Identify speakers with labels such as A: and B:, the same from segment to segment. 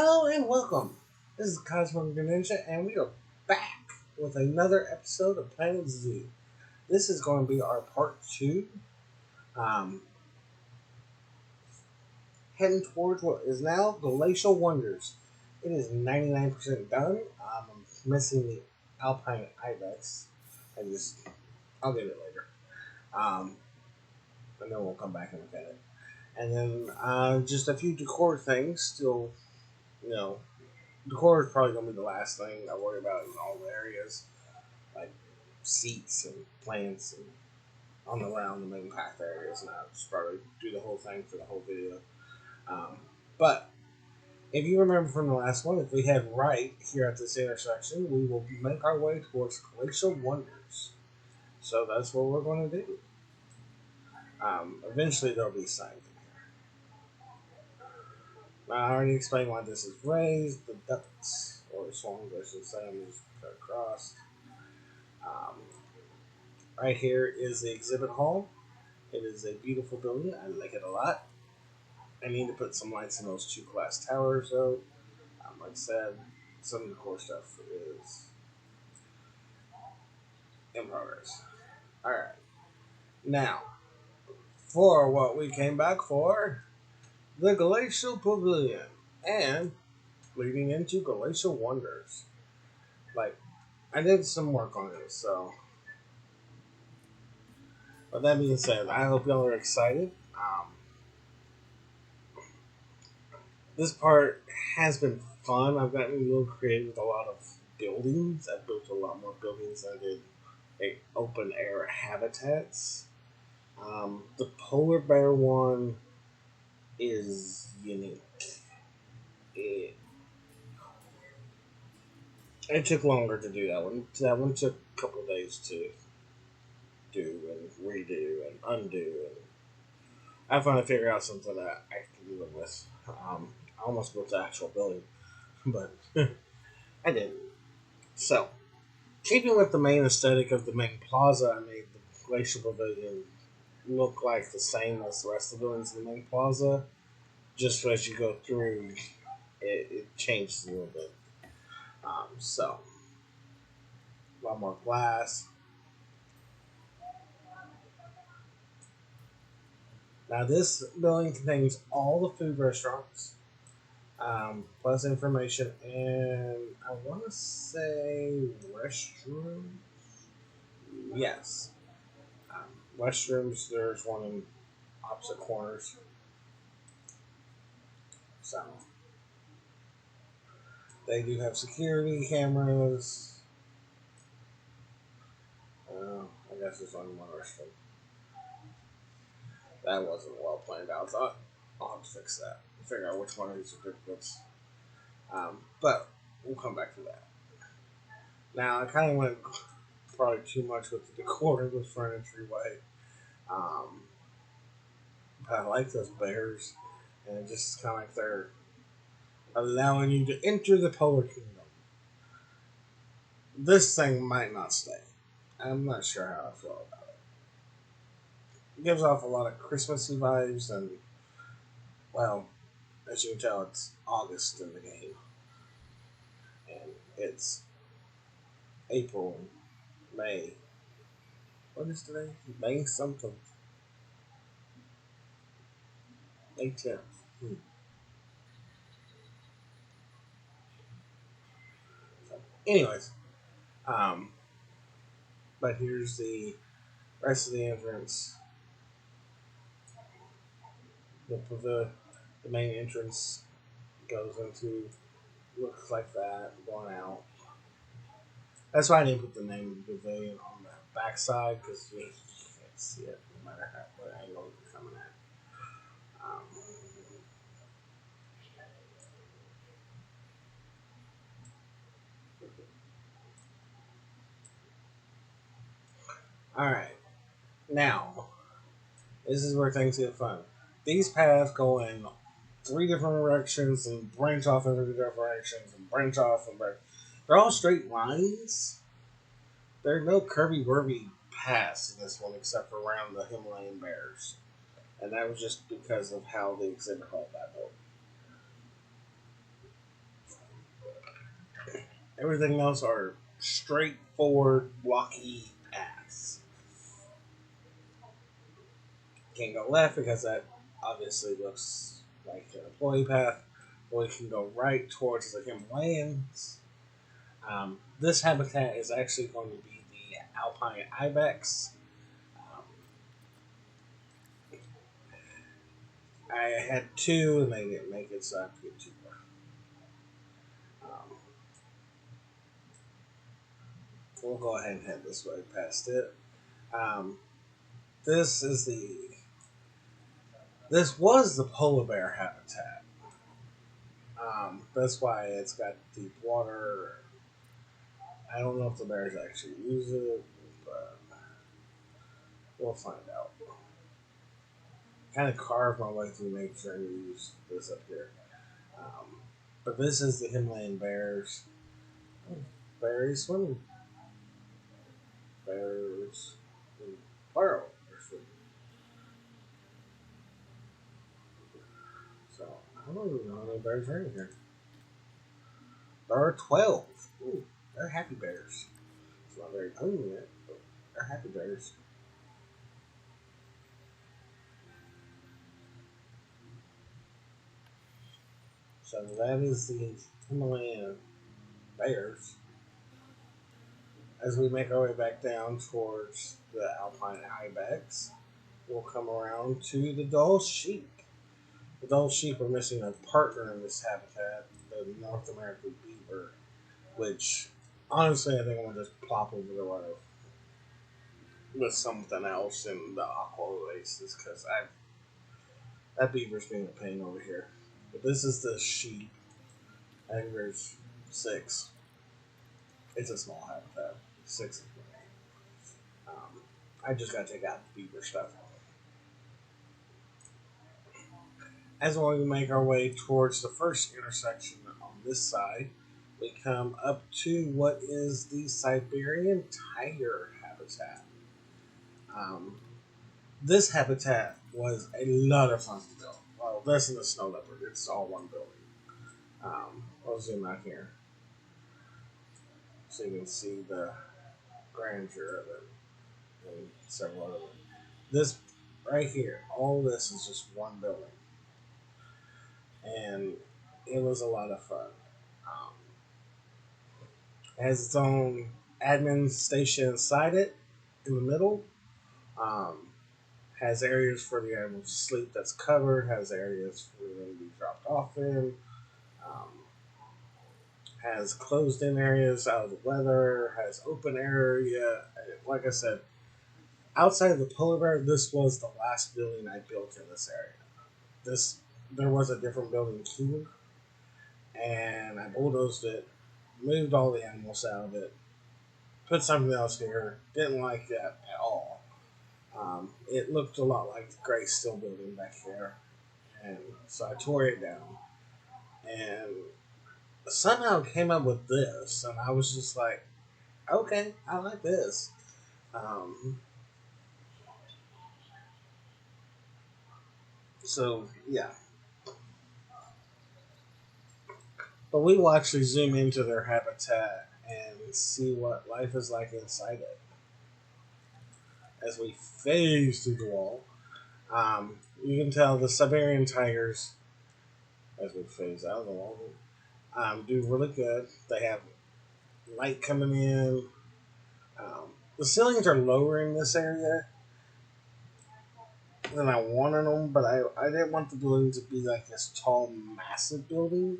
A: Hello and welcome. This is Cosmo Ninja, and we are back with another episode of Planet Zoo. This is going to be our part two, um, heading towards what is now Glacial Wonders. It is 99% done. I'm missing the Alpine Ibex. I'll get it later. Um, and then we'll come back and look at it. And then just a few decor things still, you know, decor is probably gonna be the last thing I worry about in all the areas, like seats and plants and on around the main path areas. And I'll just probably do the whole thing for the whole video. But if you remember from the last one, if we head right here at this intersection, we will make our way towards Glacial Wonders. So that's what we're going to do. Eventually, there'll be signs. Now, I already explained why this is raised. The ducts, or swans, I should say, I'm just cut across. Um, right here is the exhibit hall. It is a beautiful building. I like it a lot. I need to put some lights in those two glass towers, though. Like I said, some of the core stuff is in progress. Alright. Now, for what we came back for, the Glacial Pavilion. And leading into Glacial Wonders. Like, I did some work on it, so. With that being said, I hope y'all are excited. This part has been fun. I've gotten a little creative with a lot of buildings. I've built a lot more buildings than I did open air habitats. The polar bear one is unique. It, it took longer to do that one. That one took a couple of days to do and redo and undo. And I finally figured out something that I can live with. I almost built the actual building, but I didn't. So, keeping with the main aesthetic of the main plaza, I made the Glacial Pavilion look like the same as the rest of the buildings in the main plaza. Just as you go through, it changes a little bit. So, a lot more glass. Now, this building contains all the food restaurants, plus information, and I want to say restrooms. Yes, um, restrooms. There's one in opposite corners. So they do have security cameras. I guess there's only one restroom. That wasn't well planned out. So I'll have to fix that. Figure out which one of these are duplicates. But we'll come back to that. Now I kind of went probably too much with the decor of the front entryway. Um, I like those bears, and it just kind of like they're allowing you to enter the polar kingdom. This thing might not stay. I'm not sure how I feel about it. It gives off a lot of Christmassy vibes, and well, as you can tell, it's August in the game, and it's April, May. What is today? May something. May 10th. So, anyways, um, but here's the rest of the entrance. The main entrance goes into looks like that going out. That's why I didn't put the name of the pavilion on the backside because you can't see it no matter what angle you're coming at. Um, all right, now this is where things get fun. These paths go in three different directions and branch off in three different directions and branch off and branch. They're all straight lines. There are no curvy wurvy paths in this one except for around the Himalayan bears. And that was just because of how the exhibit hall got built. Everything else are straightforward, blocky paths. Can't go left because that obviously looks like an employee path. Or we can go right towards the Himalayas. This habitat is actually going to be the alpine ibex. Um, I had two and they didn't make it, so I have to get two more. Um, we'll go ahead and head this way past it. Um, this is the this was the polar bear habitat. That's why it's got deep water. I don't know if the bears actually use it, but we'll find out. Kind of carved my way through nature and use this up here. Um, but this is the Himalayan bears. Oh, berries swimming. Bears in burrow. They're swimming. So I don't even know how many bears are in here. There are 12. Ooh, they're happy bears. It's not very clean yet, but they're happy bears. So that is the Himalayan bears. As we make our way back down towards the alpine ibex, we'll come around to the Dall sheep. The Dall sheep are missing a partner in this habitat, the North American beaver, which honestly I think I'm gonna just plop over the road with something else in the aqua oasis because I that beaver's being a pain over here. But this is the sheep. I think there's six. It's a small habitat. Six is plenty. I just gotta take out the beaver stuff. As we make our way towards the first intersection on this side, we come up to what is the Siberian tiger habitat. Um, this habitat was a lot of fun to build. Well, this and the snow leopard, it's all one building. I'll zoom out here so you can see the grandeur of it and several of them. This right here, all this is just one building, and it was a lot of fun. Um, it has its own admin station inside it in the middle. Um, has areas for the animals to sleep that's covered. Has areas for them to be dropped off in. Um, has closed in areas out of the weather. Has open area. Like I said, outside of the polar bear, this was the last building I built in this area. This There was a different building here, and I bulldozed it, moved all the animals out of it, put something else here. Didn't like that at all. It looked a lot like the Gray Steel building back there, and so I tore it down and somehow came up with this, and I was just like, okay, I like this. Um, so yeah, but we will actually zoom into their habitat and see what life is like inside it as we phase through the wall. You can tell the Siberian tigers, as we phase out of the wall, do really good. They have light coming in. The ceilings are lower in this area than I wanted them, but I didn't want the building to be like this tall, massive building.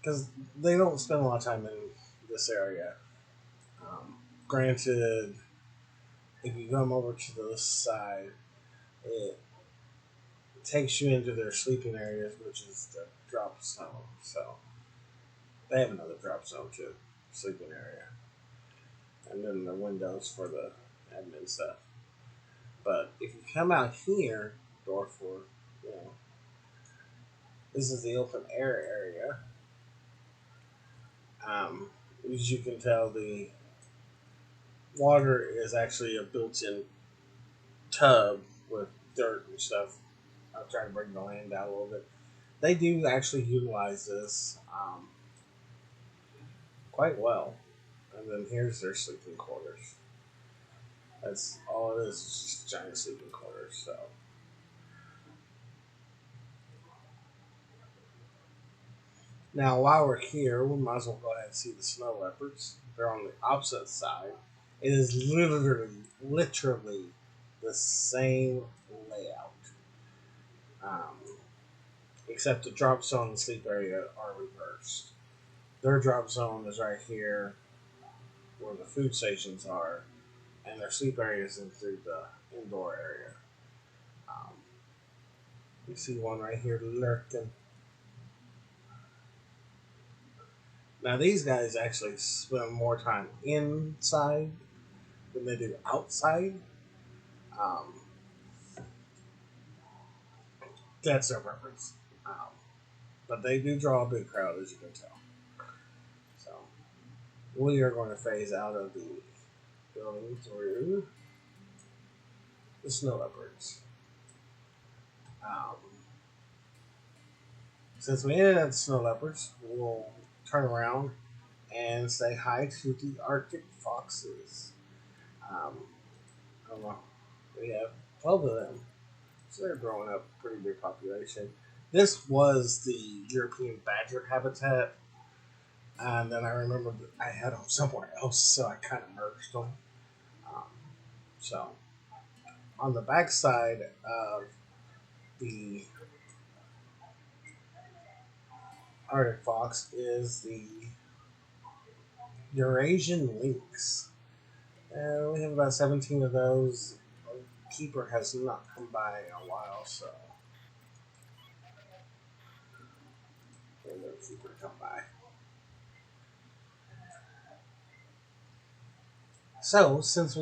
A: Because they don't spend a lot of time in this area. Um, Granted, if you come over to the side, it takes you into their sleeping areas, which is the drop zone. So they have another drop zone too, sleeping area, and then the windows for the admin stuff. But if you come out here, door for, you know, this is the open air area. As you can tell, the water is actually a built-in tub with dirt and stuff. I'm trying to bring the land down a little bit. They do actually utilize this. quite well. And then here's their sleeping quarters. That's all it is just giant sleeping quarters. So now, while we're here, we might as well go ahead and see the snow leopards. They're on the opposite side. It is literally the same layout, um, except the drop zone and sleep area are reversed. Their drop zone is right here, where the food stations are, and their sleep area is in through the indoor area. Um, you see one right here lurking. Now these guys actually spend more time inside than they do outside. Um, that's their preference. But they do draw a big crowd, as you can tell. So we are going to phase out of the building through the snow leopards. Um, since we ended at the snow leopards, we'll turn around and say hi to the Arctic foxes. Um, I don't know. We have 12 of them. So they're growing up a pretty big population. This was the European badger habitat. And then I remembered that I had them somewhere else, so I kind of merged them. Um, so on the back side of the Arctic fox is the Eurasian lynx. We have about 17 of those. The keeper has not come by in a while, so we'll let the keeper come by. So, since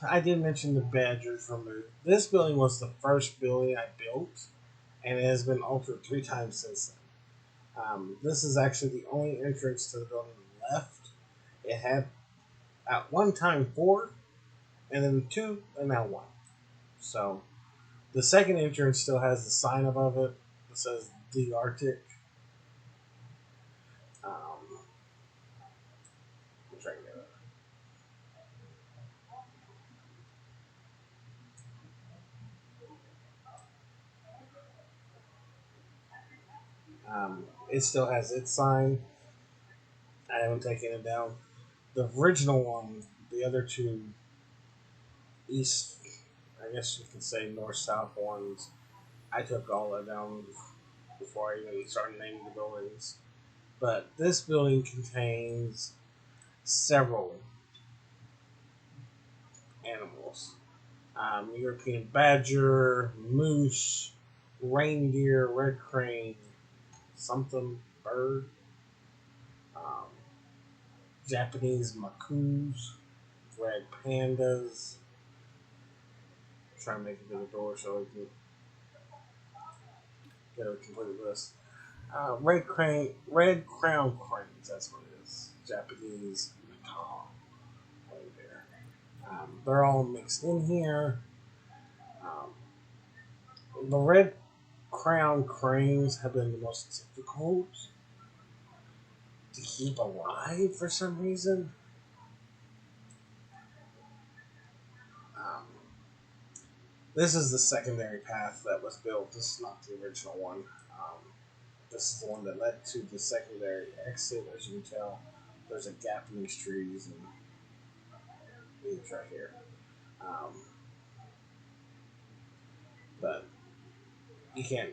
A: I did mention the badgers removed. This building was the first building I built, and it has been altered 3 times since then. This is actually the only entrance to the building left. It had at one time 4, and then 2, and now 1. So the second entrance still has the sign above it that says the Arctic. Um, I'm trying to get it. It still has its sign. I haven't taken it down. The original one, the other 2 east, I guess you could say north south ones, I took all that down before I even started naming the buildings. But this building contains several animals: European badger, moose, reindeer, red crane, something bird, um, Japanese macaws, red pandas. Try to make it to the door so we can get a complete list. Red crown cranes. That's what it is. Japanese macaw reindeer. They're all mixed in here. Um, the red crown cranes have been the most difficult to keep alive for some reason. Um, this is the secondary path that was built. This is not the original one. Um, this is the one that led to the secondary exit. As you can tell, there's a gap in these trees and leaves right here. Um, but you can't.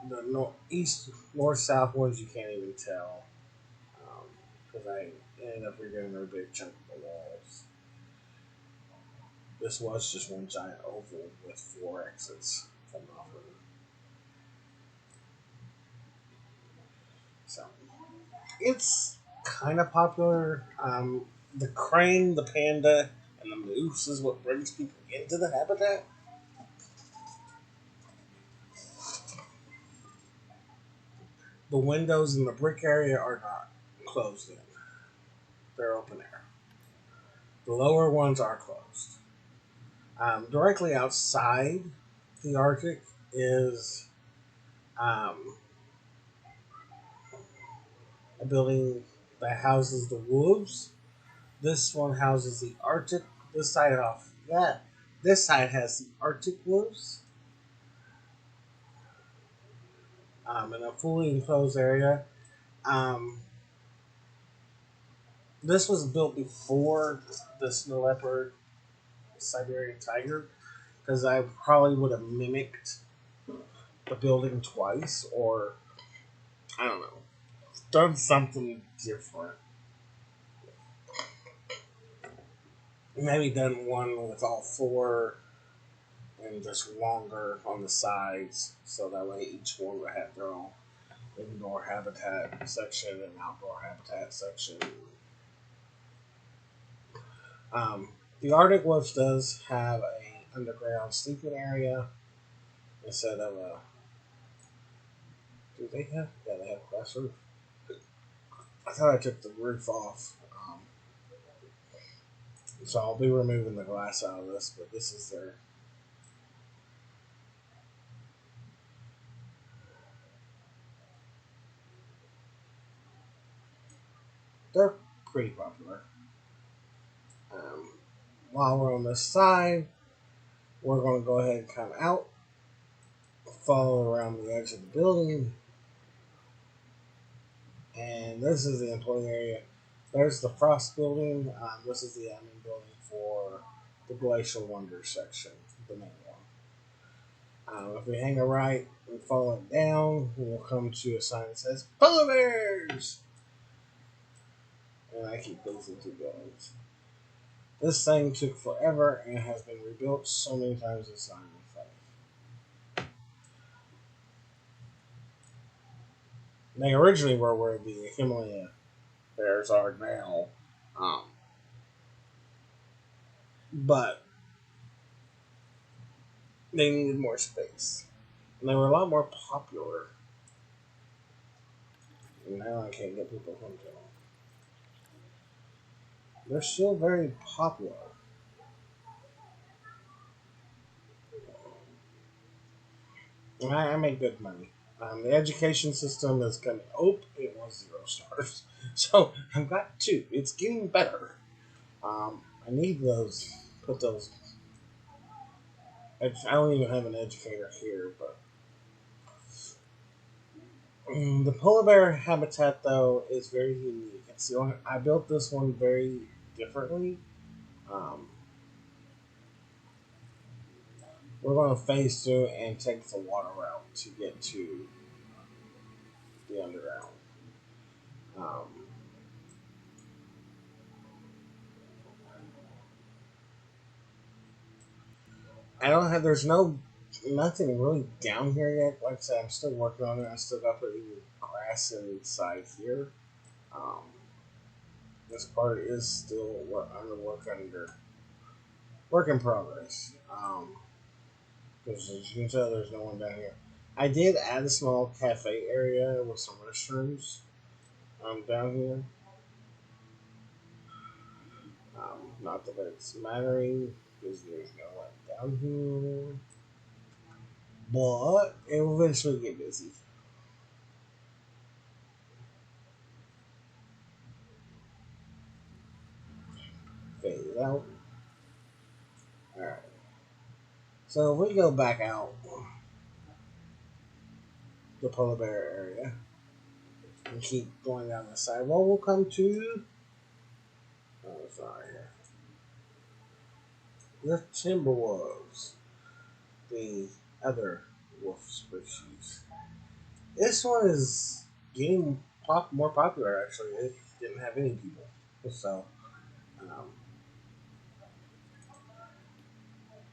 A: The east, north, south ones you can't even tell because I ended up redoing a big chunk of the walls. This was just one giant oval with 4 exits coming off of it. So it's kind of popular. The crane, the panda, and the moose is what brings people into the habitat. The windows in the brick area are not closed in; they're open air. The lower ones are closed. Directly outside the Arctic is um, a building. that houses the wolves. This one houses the Arctic. This side off that. This side has the Arctic wolves in a fully enclosed area. Um, this was built before the snow leopard, Siberian tiger, because I probably would have mimicked the building twice, or I don't know, done something different. Maybe done one with all four and just longer on the sides, so that way each one would have their own indoor habitat section and outdoor habitat section. Um, the Arctic Wolf does have a underground sleeping area instead of a. Do they have? Yeah, they have glass roof. I thought I took the roof off, so I'll be removing the glass out of this. But this is their. They're pretty popular. Um, while we're on this side, we're going to go ahead and come out, follow around the edge of the building, and this is the employee area. There's the Frost building. This is the admin building for the Glacial Wonders section, the main one. If we hang a right and follow it down, we'll come to a sign that says Polar Bears! And I keep losing two buildings. This thing took forever and has been rebuilt so many times it's not even funny. They originally were where the Himalaya bears are now, um, but they needed more space. And they were a lot more popular. And now I can't get people home to them. They're still very popular. And I make good money. The education system is coming. Oh, it was 0 stars. So I've got two. It's getting better. I need those. Put those. I don't even have an educator here, but the polar bear habitat though is very unique. It's the only I built this one very differently. Um, we're going to phase through and take the water route to get to the underground. Um, I don't have. There's no nothing really down here yet. Like I said, I'm still working on it. I still got putting grass inside here. Um, this part is still work in progress. Because as you can tell, there's no one down here. I did add a small cafe area with some restrooms down here. Not that it's mattering because there's no one down here. But it will eventually get busy. Fade it out. Alright. So if we go back out the polar bear area and keep going down the side, well, we'll come to. Oh, it's not right here. The timber wolves, the other wolf species. This one is getting more popular. Actually, it didn't have any people, so um,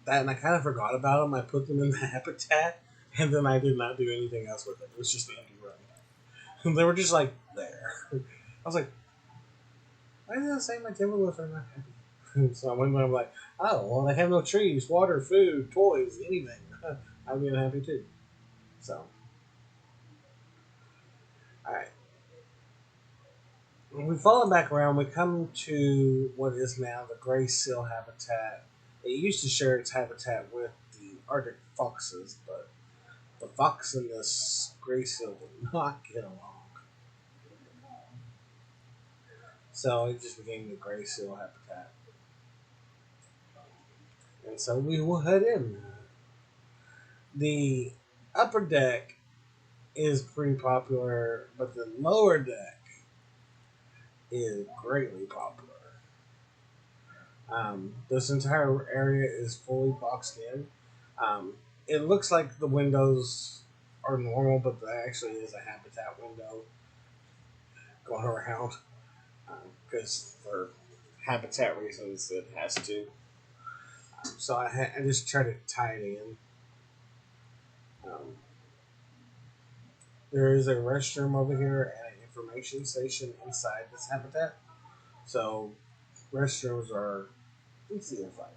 A: that and I kind of forgot about them. I put them in the habitat, and then I did not do anything else with it. It was just an empty room. They were just like there. I was like, why did I say my Timberwolves are not happy? So I went and I'm like, oh well, they have no trees, water, food, toys, anything. I'd be unhappy too. So, all right. When we follow back around, we come to what is now the gray seal habitat. It used to share its habitat with the Arctic foxes, but the fox and this gray seal did not get along. So it just became the Glacial habitat. And so we will head in. The upper deck is pretty popular, but the lower deck is greatly popular. This entire area is fully boxed in. Um, it looks like the windows are normal, but there actually is a habitat window going around because for habitat reasons it has to. So I just try to tie it in. Um, there is a restroom over here and an information station inside this habitat. So restrooms are easy to find.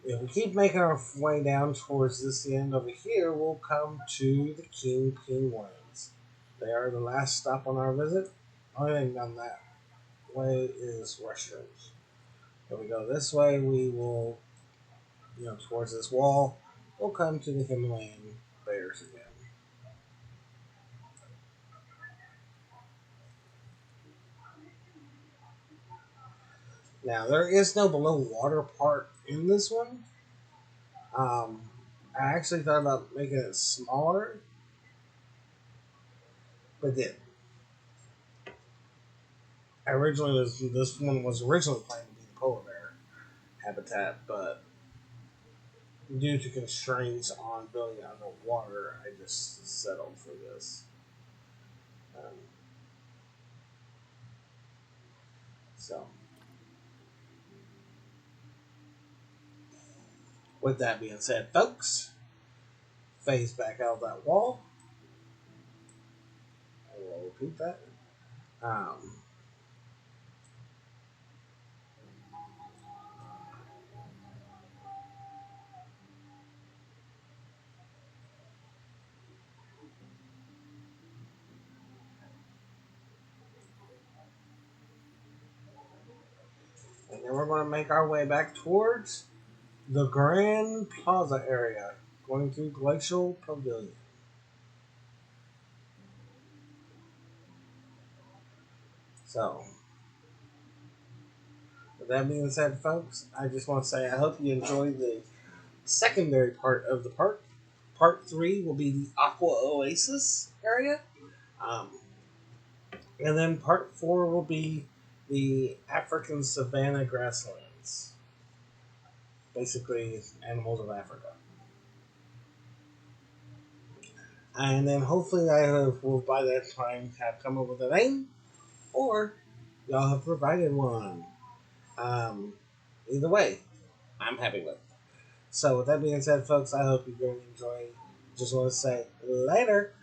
A: If we keep making our way down towards this end over here, we'll come to the king penguins. They are the last stop on our visit. Only thing down that way is restrooms. If we go this way, we will, towards this wall, we'll come to the Himalayan bears again. Now, there is no below water part in this one. Um, I actually thought about making it smaller, but then originally this one was originally planned to be the polar bear habitat, but due to constraints on building underwater, I just settled for this. Um, so, with that being said, folks, phase back out of that wall. I will repeat that. Um, and then we're going to make our way back towards the Grand Plaza area, going through Glacial Pavilion. So, with that being said, folks, I just want to say I hope you enjoyed the secondary part of the park. Part three will be the Aqua Oasis area. Um, and then part four will be the African savanna grasslands. Basically, animals of Africa. And then hopefully will by that time have come up with a name, or y'all have provided one. Um, Either way, I'm happy with it. So with that being said, folks, I hope you're going to enjoy. Just want to say later.